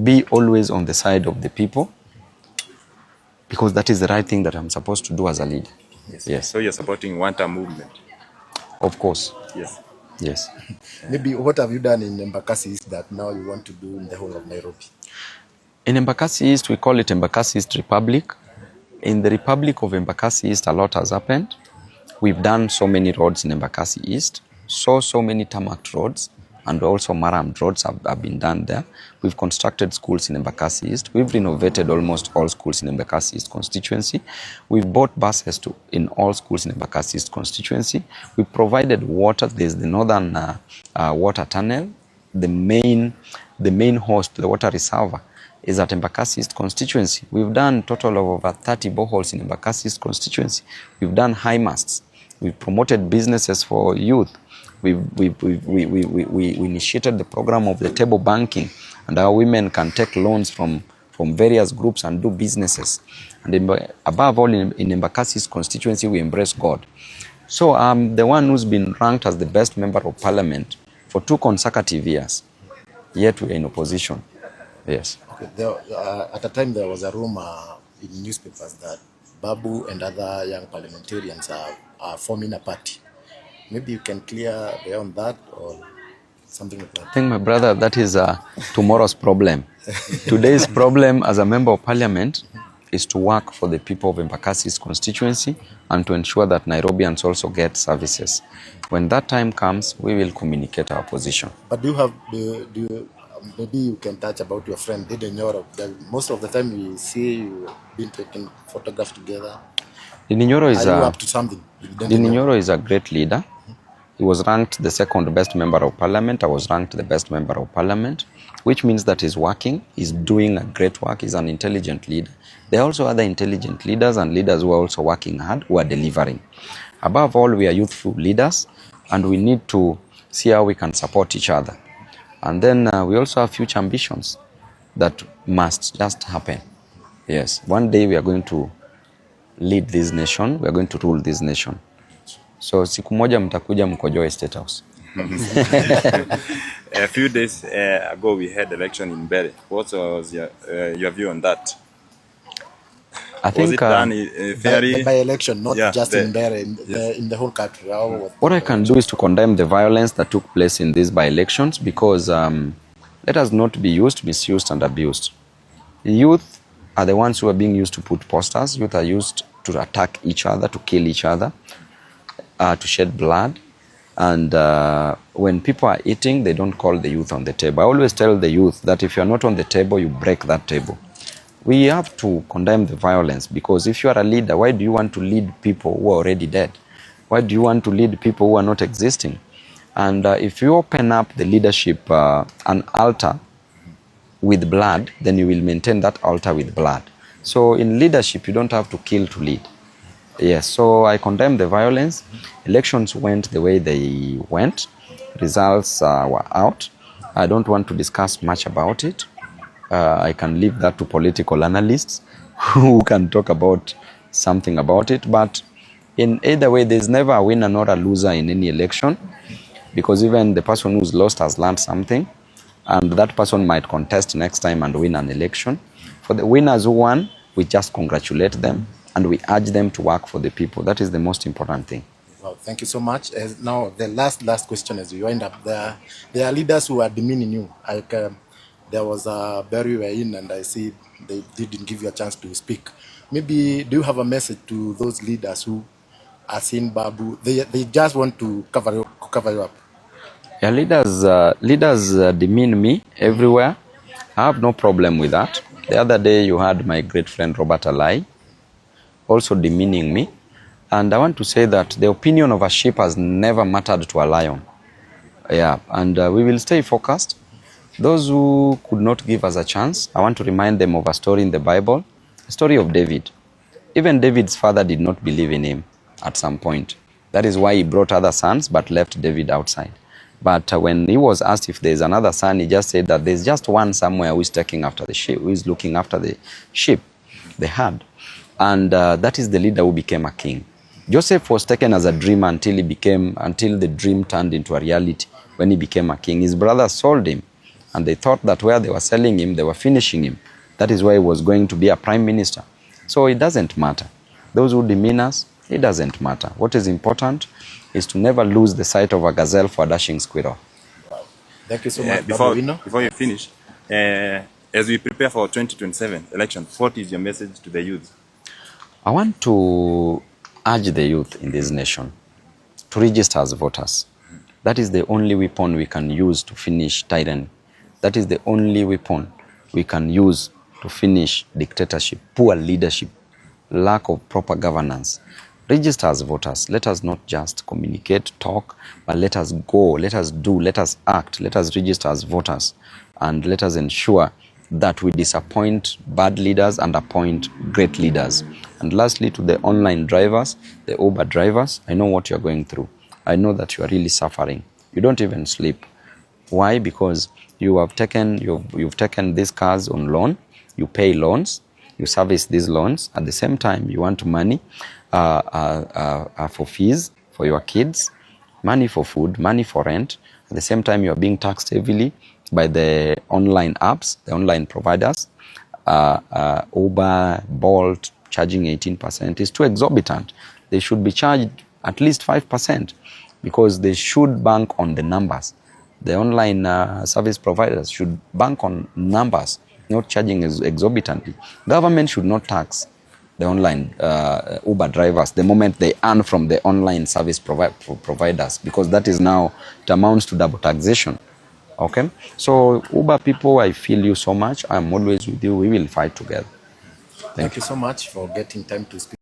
be always on the side of the people, because that is the right thing that I'm supposed to do as a leader. Yes. Yes. So you're supporting one-term movement? Of course. Yes. Yes. Maybe what have you done in Embakasi East that now you want to do in the whole of Nairobi? In Embakasi East, we call it Embakasi East Republic. In the Republic of Embakasi East, a lot has happened. We've done so many roads in Embakasi East, so many tarmac roads, and also maram roads have been done there. We've constructed schools in Embakasi East. We've renovated almost all schools in Embakasi East constituency. We've bought buses in all schools in Embakasi East constituency. We provided water. There's the northern water tunnel. The main host, the water reservoir, is at Embakasi East constituency. We've done a total of over 30 boreholes in Embakasi East constituency. We've done high masts. We've promoted businesses for youth. We initiated the program of the table banking, and our women can take loans from various groups and do businesses. And above all, in Embakasi East constituency, we embrace God. So I'm the one who's been ranked as the best member of parliament for 2 consecutive years, yet we're in opposition. Yes. Okay. At the time, there was a rumor in newspapers that BABU and other young parliamentarians are forming a party. Maybe you can clear beyond that or something like that. I think, my brother, that is tomorrow's problem. Today's problem as a member of parliament is to work for the people of Embakasi East constituency and to ensure that Nairobians also get services. When that time comes, we will communicate our position. But maybe you can touch about your friend Gideon Nyoro. Most of the time we see you been taking photographs together. Nyoro is up to something? Nyoro is a great leader. He was ranked the 2nd best member of parliament. I was ranked the best member of parliament, which means that he's working, he's doing a great work, he's an intelligent leader. There are also other intelligent leaders and leaders who are also working hard, who are delivering. Above all, we are youthful leaders, and we need to see how we can support each other. And then we also have future ambitions that must just happen. Yes, one day we are going to lead this nation, we are going to rule this nation. So siku moja mtakuja mkojoe State House. A few days ago we had election in Bere. What was your view on that? I think was it done fairly? By election, not just in Bere, in the whole country. What I can do is to condemn the violence that took place in these by-elections, because let us not be misused and abused. Youth are the ones who are being used to put posters. Youth are used to attack each other, to kill each other, to shed blood. And when people are eating, they don't call the youth on the table. I always tell the youth that if you're not on the table, you break that table. We have to condemn the violence, because if you are a leader, why do you want to lead people who are already dead? Why do you want to lead people who are not existing? And if you open up the leadership, an altar with blood, then you will maintain that altar with blood. So in leadership, you don't have to kill to lead. Yes, so I condemn the violence. Elections went the way they went. Results were out. I don't want to discuss much about it. I can leave that to political analysts who can talk about something about it. But in either way, there's never a winner nor a loser in any election, because even the person who's lost has learned something, and that person might contest next time and win an election. For the winners who won, we just congratulate them and we urge them to work for the people. That is the most important thing. Well, thank you so much. Now, the last question as we wind up, there are leaders who are demeaning you. Like, there was a Barry you were in, and I see they didn't give you a chance to speak. Maybe do you have a message to those leaders who are seeing BABU? They just want to cover you up. Yeah, leaders demean me everywhere. I have no problem with that. The other day you had my great friend Robert Alai also demeaning me. And I want to say that the opinion of a sheep has never mattered to a lion. Yeah, and we will stay focused. Those who could not give us a chance, I want to remind them of a story in the Bible, the story of David. Even David's father did not believe in him at some point. That is why he brought other sons but left David outside. But when he was asked if there's another son, he just said that there's just one somewhere who is taking after the sheep, who is looking after the sheep, the herd. And that is the leader who became a king. Joseph was taken as a dream until the dream turned into a reality when he became a king. His brothers sold him, And they thought that where they were selling him, they were finishing him. That is why he was going to be a prime minister. So it doesn't matter. Those who demean us, it doesn't matter. What is important is to never lose the sight of a gazelle for a dashing squirrel. Thank you so much. Before you finish, as we prepare for 2027 election, what is your message to the youth? I want to urge the youth in this nation to register as voters. That is the only weapon we can use to finish tyranny. That is the only weapon we can use to finish dictatorship, poor leadership, lack of proper governance. Register as voters. Let us not just communicate, talk, but let us go, let us do, let us act, let us register as voters, and let us ensure that we disappoint bad leaders and appoint great leaders. And lastly, to the online drivers, the Uber drivers, I know what you're going through. I know that you are really suffering. You don't even sleep. Why? Because you have taken you've taken these cars on loan. You pay loans. You service these loans. At the same time, you want money for fees for your kids, money for food, money for rent. At the same time, you are being taxed heavily by the online apps, the online providers. Uber, Bolt, charging 18% is too exorbitant. They should be charged at least 5%, because they should bank on the numbers. The online service providers should bank on numbers, not charging exorbitantly. Government should not tax the online Uber drivers the moment they earn from the online service providers, because that is now, it amounts to double taxation. Okay? So Uber people, I feel you so much. I'm always with you. We will fight together. Thank you so much for getting time to speak.